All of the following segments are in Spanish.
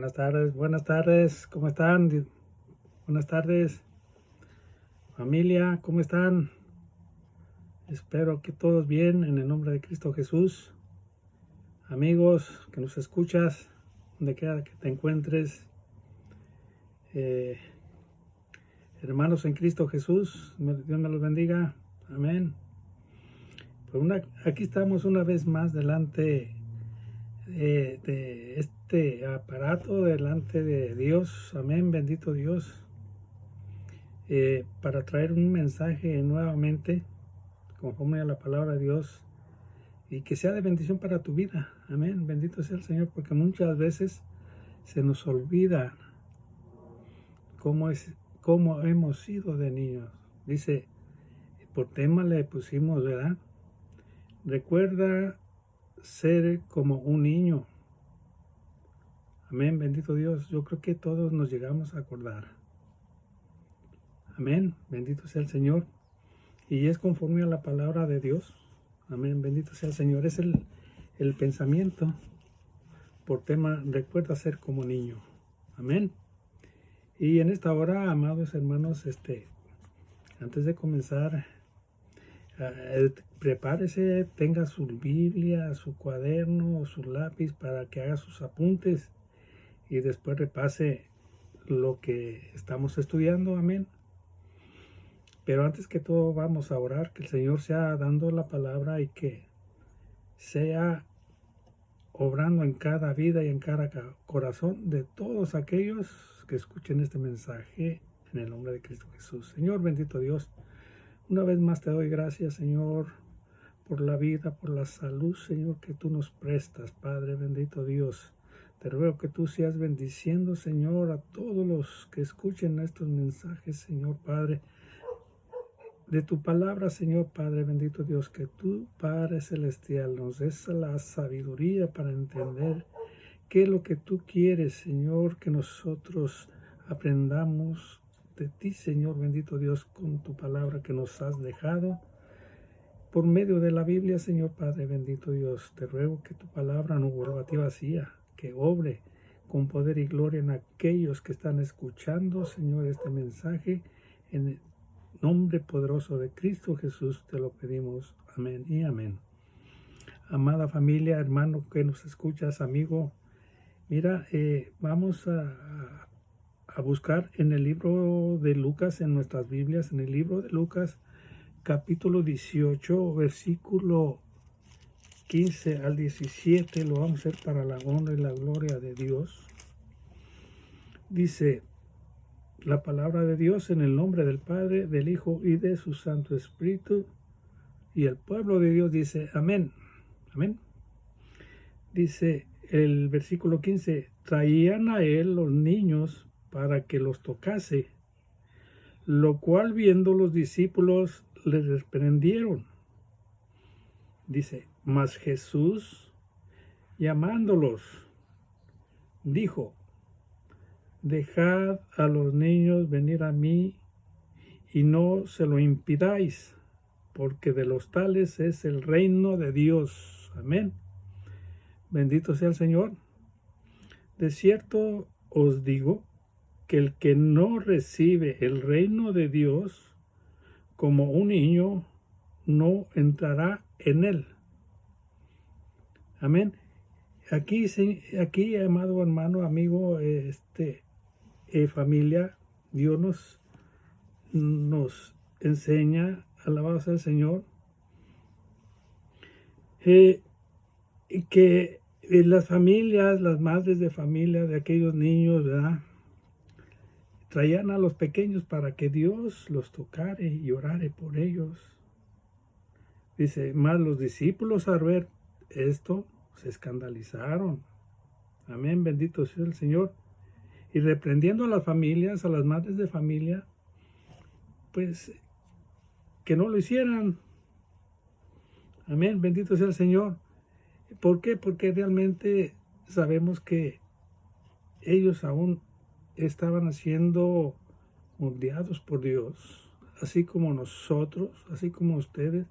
Buenas tardes, ¿cómo están? Buenas tardes, familia, ¿cómo están? Espero que todos bien en el nombre de Cristo Jesús. Amigos que nos escuchas, donde quiera que te encuentres, eh, hermanos en Cristo Jesús, Dios me los bendiga, amén. Pues aquí estamos una vez más delante de este aparato, delante de Dios, amén, bendito Dios. Para traer un mensaje nuevamente conforme a la palabra de Dios y que sea de bendición para tu vida, amén, bendito sea el Señor, porque muchas veces se nos olvida cómo hemos sido de niños. Dice, por tema le pusimos, ¿verdad? Recuerda ser como un niño, amén, bendito Dios. Yo creo que todos nos llegamos a acordar, amén, bendito sea el Señor. Y es conforme a la palabra de Dios. Amén, bendito sea el Señor. Es el pensamiento por tema, recuerda ser como niño. Amén. Y en esta hora, amados hermanos, antes de comenzar, prepárese, tenga su Biblia, su cuaderno, su lápiz para que haga sus apuntes y después repase lo que estamos estudiando. Amén. Pero antes que todo vamos a orar, que el Señor sea dando la palabra y que sea obrando en cada vida y en cada corazón de todos aquellos que escuchen este mensaje en el nombre de Cristo Jesús. Señor, bendito Dios, una vez más te doy gracias, Señor, por la vida, por la salud, Señor, que tú nos prestas, Padre, bendito Dios. Te ruego que tú seas bendiciendo, Señor, a todos los que escuchen estos mensajes, Señor, Padre, de tu palabra, Señor Padre bendito Dios, que tú, Padre Celestial, nos des la sabiduría para entender qué es lo que tú quieres, Señor, que nosotros aprendamos de ti, Señor bendito Dios, con tu palabra que nos has dejado por medio de la Biblia, Señor Padre bendito Dios. Te ruego que tu palabra no vuelva a ti vacía, que obre con poder y gloria en aquellos que están escuchando, Señor, este mensaje en el nombre poderoso de Cristo Jesús te lo pedimos. Amén y amén. Amada familia, hermano que nos escuchas, amigo, mira, vamos a buscar en el libro de Lucas, en nuestras Biblias, en el libro de Lucas, capítulo 18, versículo 15 al 17, lo vamos a hacer para la honra y la gloria de Dios. Dice la palabra de Dios en el nombre del Padre, del Hijo y de su Santo Espíritu. Y el pueblo de Dios dice, amén, amén. Dice el versículo 15, traían a él los niños para que los tocase, lo cual viendo los discípulos les reprendieron. Dice, mas Jesús, llamándolos, dijo, dejad a los niños venir a mí y no se lo impidáis, porque de los tales es el reino de Dios. Amén. Bendito sea el Señor. De cierto os digo que el que no recibe el reino de Dios como un niño, no entrará en él. Amén. Aquí, amado hermano, amigo, familia, Dios nos enseña, alabado sea el Señor, que las familias, las madres de familia de aquellos niños, ¿verdad?, traían a los pequeños para que Dios los tocare y orare por ellos. Dice, más los discípulos al ver esto se escandalizaron. Amén, bendito sea el Señor. Y reprendiendo a las familias, a las madres de familia, pues que no lo hicieran. Amén, bendito sea el Señor. ¿Por qué? Porque realmente sabemos que ellos aún estaban siendo moldeados por Dios, así como nosotros, así como ustedes,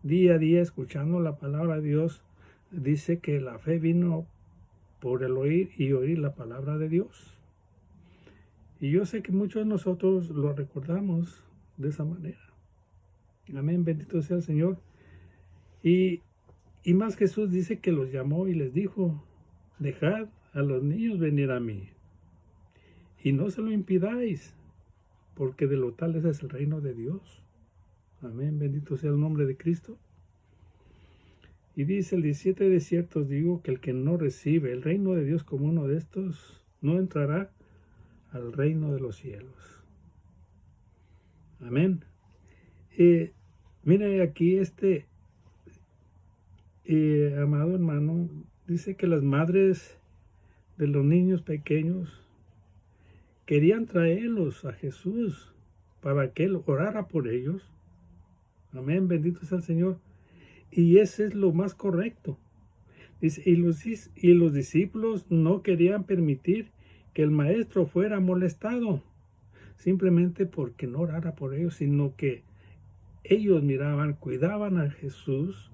día a día escuchando la palabra de Dios. Dice que la fe vino por el oír y oír la palabra de Dios. Y yo sé que muchos de nosotros lo recordamos de esa manera. Amén, bendito sea el Señor. Y más Jesús dice que los llamó y les dijo, dejad a los niños venir a mí, y no se lo impidáis, porque de lo tal es el reino de Dios. Amén, bendito sea el nombre de Cristo. Y dice el 17, de cierto os digo que el que no recibe el reino de Dios como uno de estos, no entrará al reino de los cielos. Amén. Mire aquí amado hermano, dice que las madres de los niños pequeños querían traerlos a Jesús para que Él orara por ellos. Amén, bendito sea el Señor. Y ese es lo más correcto. Dice, y los discípulos no querían permitir que el maestro fuera molestado, simplemente porque no orara por ellos, sino que ellos miraban, cuidaban a Jesús,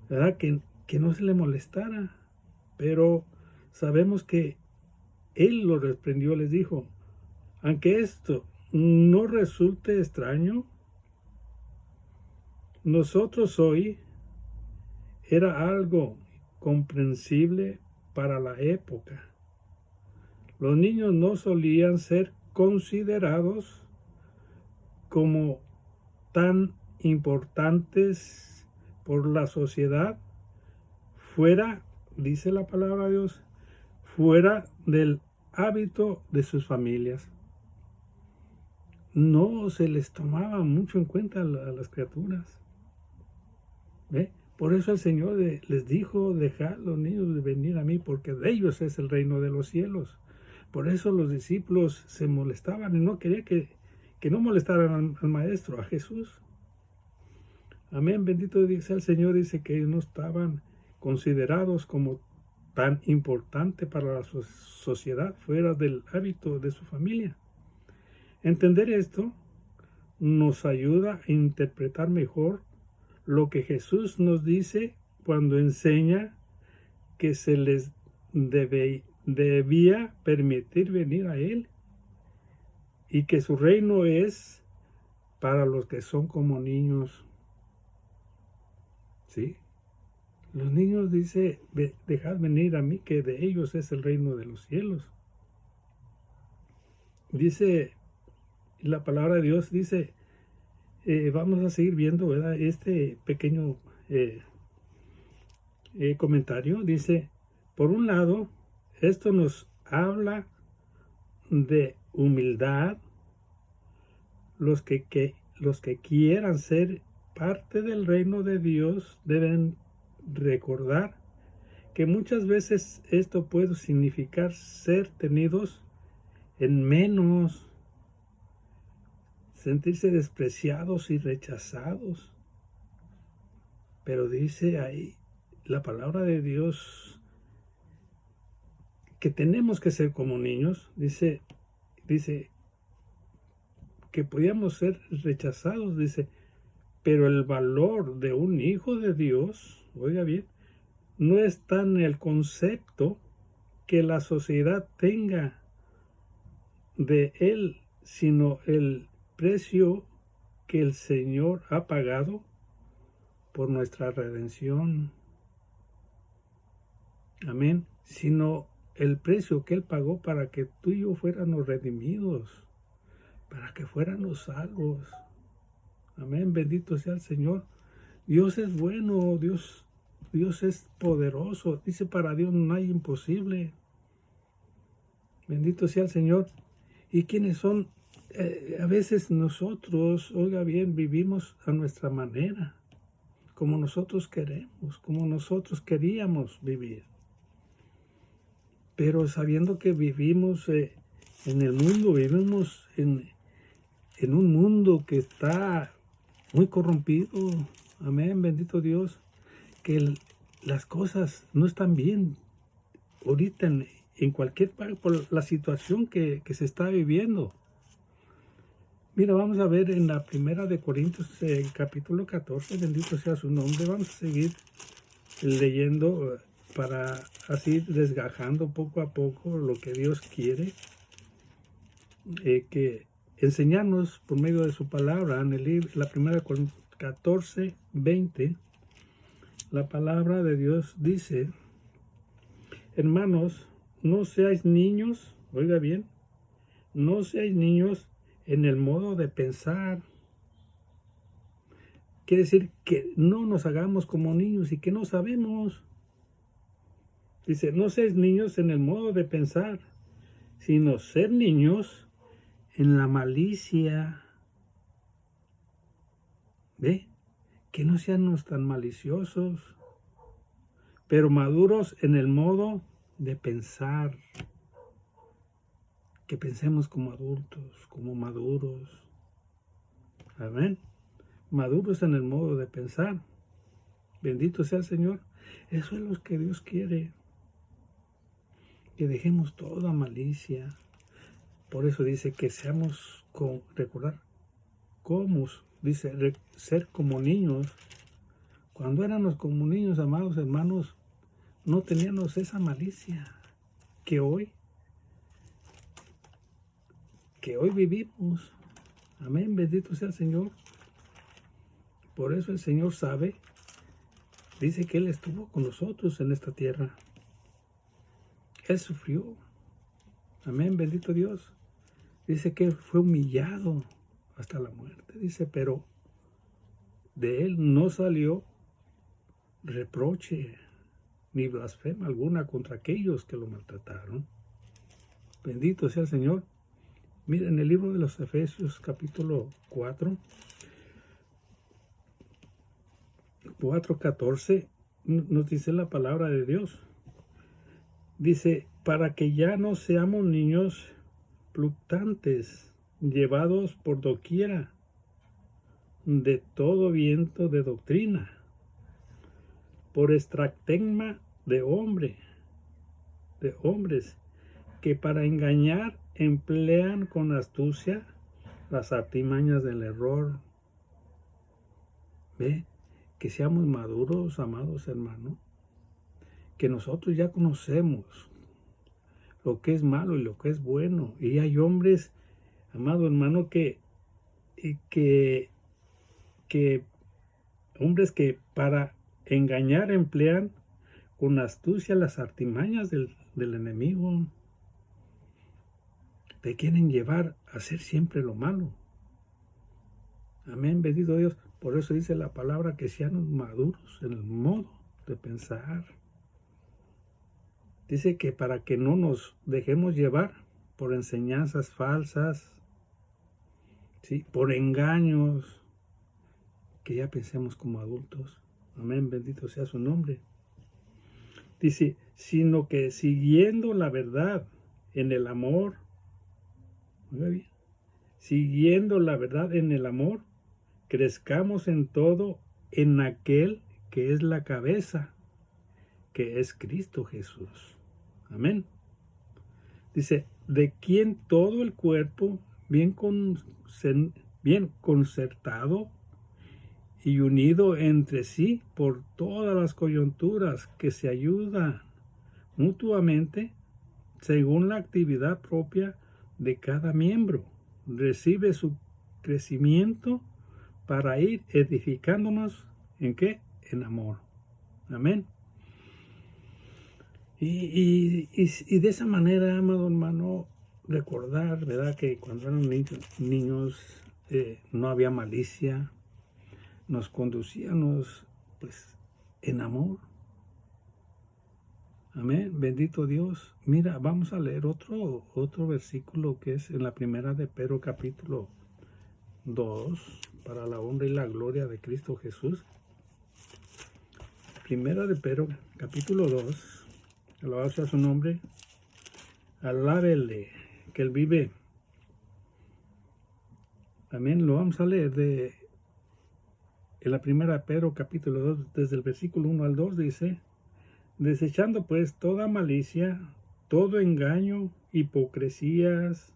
¿verdad? Que no se le molestara. Pero sabemos que Él lo reprendió, les dijo, aunque esto no resulte extraño, nosotros hoy era algo comprensible para la época. Los niños no solían ser considerados como tan importantes por la sociedad, fuera, dice la palabra de Dios, fuera del hábito de sus familias. No se les tomaba mucho en cuenta a las criaturas. ¿Ve? Por eso el Señor les dijo, dejad los niños de venir a mí, porque de ellos es el reino de los cielos. Por eso los discípulos se molestaban y no quería que no molestaran al maestro, a Jesús. Amén, bendito sea el Señor. Dice que ellos no estaban considerados como tan importante para la sociedad fuera del hábito de su familia. Entender esto nos ayuda a interpretar mejor lo que Jesús nos dice cuando enseña que se les debía permitir venir a Él y que su reino es para los que son como niños. ¿Sí? Los niños dice, dejad venir a mí, que de ellos es el reino de los cielos. Dice la palabra de Dios, dice, vamos a seguir viendo, ¿verdad? Este pequeño comentario. Dice, por un lado, esto nos habla de humildad. Los que quieran ser parte del reino de Dios deben recordar que muchas veces esto puede significar ser tenidos en menos, sentirse despreciados y rechazados. Pero dice ahí la palabra de Dios que tenemos que ser como niños. Dice que podíamos ser rechazados, dice, pero el valor de un hijo de Dios, oiga bien, no está en el concepto que la sociedad tenga de él, sino el precio que el Señor ha pagado por nuestra redención. Amén. Sino el precio que Él pagó para que tú y yo fuéramos redimidos, para que fuéramos salvos. Amén. Bendito sea el Señor. Dios es bueno, Dios es poderoso. Dice, para Dios no hay imposible. Bendito sea el Señor. ¿Y quiénes son? A veces nosotros, oiga bien, vivimos a nuestra manera, como nosotros queremos, como nosotros queríamos vivir. Pero sabiendo que vivimos en el mundo, vivimos en un mundo que está muy corrompido. Amén, bendito Dios, que las cosas no están bien ahorita en cualquier parte por la situación que se está viviendo. Mira, vamos a ver en la primera de Corintios, capítulo 14, bendito sea su nombre. Vamos a seguir leyendo para así desgajando poco a poco lo que Dios quiere, que enseñarnos por medio de su palabra. En el libro, la primera 14:20, la palabra de Dios dice: hermanos, no seáis niños, oiga bien, no seáis niños en el modo de pensar. Quiere decir que no nos hagamos como niños y que no sabemos. Dice, no seáis niños en el modo de pensar, sino ser niños en la malicia. ¿Ve? Que no seamos tan maliciosos, pero maduros en el modo de pensar. Que pensemos como adultos, como maduros. Amén. Maduros en el modo de pensar. Bendito sea el Señor. Eso es lo que Dios quiere. Que dejemos toda malicia. Por eso dice que seamos, recordar, como, dice, ser como niños. Cuando éramos como niños, amados hermanos, no teníamos esa malicia que hoy vivimos. Amén, bendito sea el Señor. Por eso el Señor sabe, dice que Él estuvo con nosotros en esta tierra. Él sufrió. Amén, bendito Dios. Dice que fue humillado hasta la muerte. Dice, pero de Él no salió reproche ni blasfema alguna contra aquellos que lo maltrataron. Bendito sea el Señor. Miren, en el libro de los Efesios, capítulo 4:14, nos dice la palabra de Dios. Dice, para que ya no seamos niños fluctuantes, llevados por doquiera de todo viento de doctrina, por estratagema de hombres, que para engañar emplean con astucia las artimañas del error. Ve, que seamos maduros, amados hermanos, que nosotros ya conocemos lo que es malo y lo que es bueno. Y hay hombres, amado hermano, hombres que para engañar emplean con astucia las artimañas del enemigo. Te quieren llevar a hacer siempre lo malo. Amén, bendito Dios. Por eso dice la palabra que sean maduros en el modo de pensar. Dice que para que no nos dejemos llevar por enseñanzas falsas, ¿sí? Por engaños, que ya pensemos como adultos. Amén, bendito sea su nombre. Dice, sino que siguiendo la verdad en el amor, muy bien, siguiendo la verdad en el amor, crezcamos en todo en aquel que es la cabeza, que es Cristo Jesús. Amén. Dice, de quien todo el cuerpo, bien concertado y unido entre sí por todas las coyunturas, que se ayuda mutuamente según la actividad propia de cada miembro, recibe su crecimiento para ir edificándonos, ¿en qué? En amor. Amén. Y de esa manera, amado hermano, recordar, ¿verdad?, que cuando eran niños no había malicia, nos conducíamos pues en amor. Amén, bendito Dios. Mira, vamos a leer otro versículo que es en la primera de Pedro, capítulo 2, para la honra y la gloria de Cristo Jesús. Primera de Pedro, capítulo 2. Alabado sea su nombre. Alábele, que Él vive. Amén. Lo vamos a leer en la primera de Pedro, capítulo 2, desde el versículo 1 al 2, dice: desechando pues toda malicia, todo engaño, hipocresías,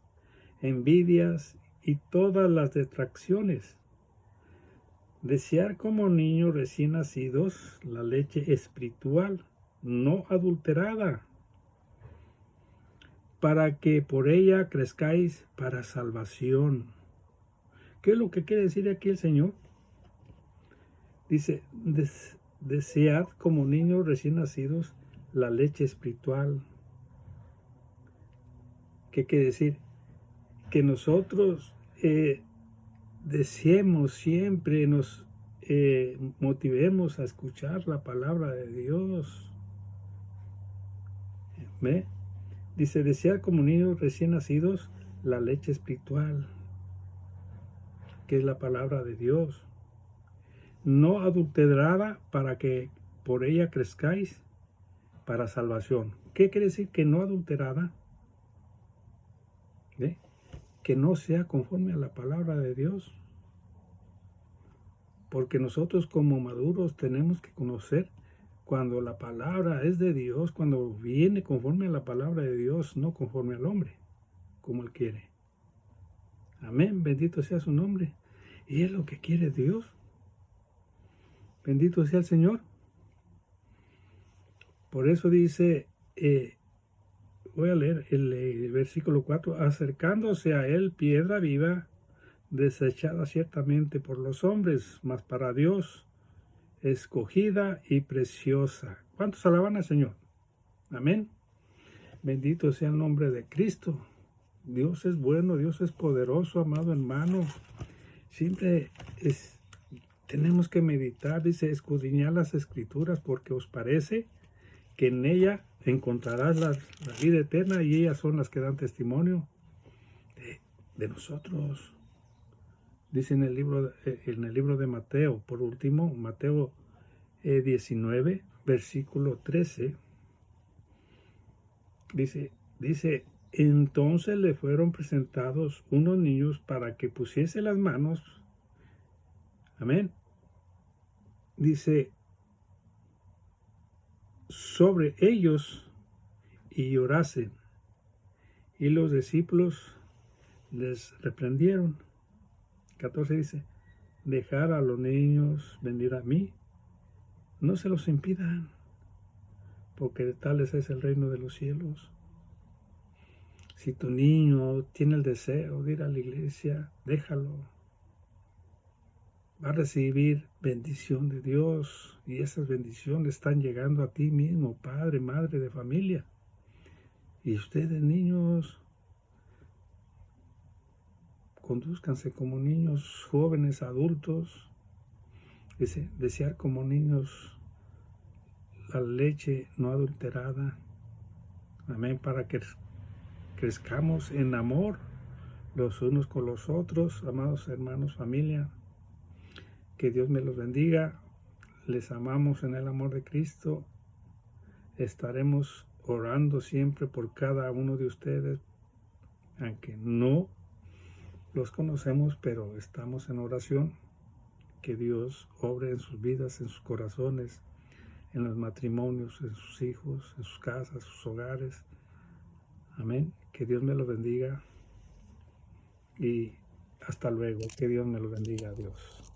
envidias y todas las detracciones. Desear como niños recién nacidos la leche espiritual, no adulterada, para que por ella crezcáis para salvación. ¿Qué es lo que quiere decir aquí el Señor? Dice, desead como niños recién nacidos la leche espiritual. ¿Qué quiere decir? Que nosotros deseemos siempre, nos motivemos a escuchar la palabra de Dios. ¿Ve? Dice, desead como niños recién nacidos la leche espiritual, que es la palabra de Dios, no adulterada, para que por ella crezcáis para salvación. ¿Qué quiere decir que no adulterada? ¿Ve? Que no sea conforme a la palabra de Dios. Porque nosotros como maduros tenemos que conocer cuando la palabra es de Dios, cuando viene conforme a la palabra de Dios, no conforme al hombre, como él quiere. Amén, bendito sea su nombre. Y es lo que quiere Dios. Bendito sea el Señor. Por eso dice, voy a leer el versículo 4, acercándose a él piedra viva, desechada ciertamente por los hombres, mas para Dios escogida y preciosa. ¿Cuántos alaban al Señor? Amén. Bendito sea el nombre de Cristo. Dios es bueno, Dios es poderoso, amado hermano. Siempre tenemos que meditar, dice, escudriñar las Escrituras, porque os parece que en ella encontrarás la vida eterna, y ellas son las que dan testimonio de nosotros. Dice en el libro de Mateo, por último, Mateo 19, versículo 13, dice, entonces le fueron presentados unos niños para que pusiese las manos, amén, dice, sobre ellos y llorasen, y los discípulos les reprendieron. 14 dice, dejar a los niños venir a mí, no se los impidan, porque de tales es el reino de los cielos. Si tu niño tiene el deseo de ir a la iglesia, déjalo. Va a recibir bendición de Dios, y esas bendiciones están llegando a ti mismo, padre, madre de familia. Y ustedes, niños, condúzcanse como niños, jóvenes, adultos. Dice, desear como niños la leche no adulterada. Amén, para que crezcamos en amor los unos con los otros, amados hermanos, familia. Que Dios me los bendiga. Les amamos en el amor de Cristo. Estaremos orando siempre por cada uno de ustedes, aunque no los conocemos, pero estamos en oración. Que Dios obre en sus vidas, en sus corazones, en los matrimonios, en sus hijos, en sus casas, sus hogares. Amén. Que Dios me los bendiga. Y hasta luego. Que Dios me los bendiga. Adiós.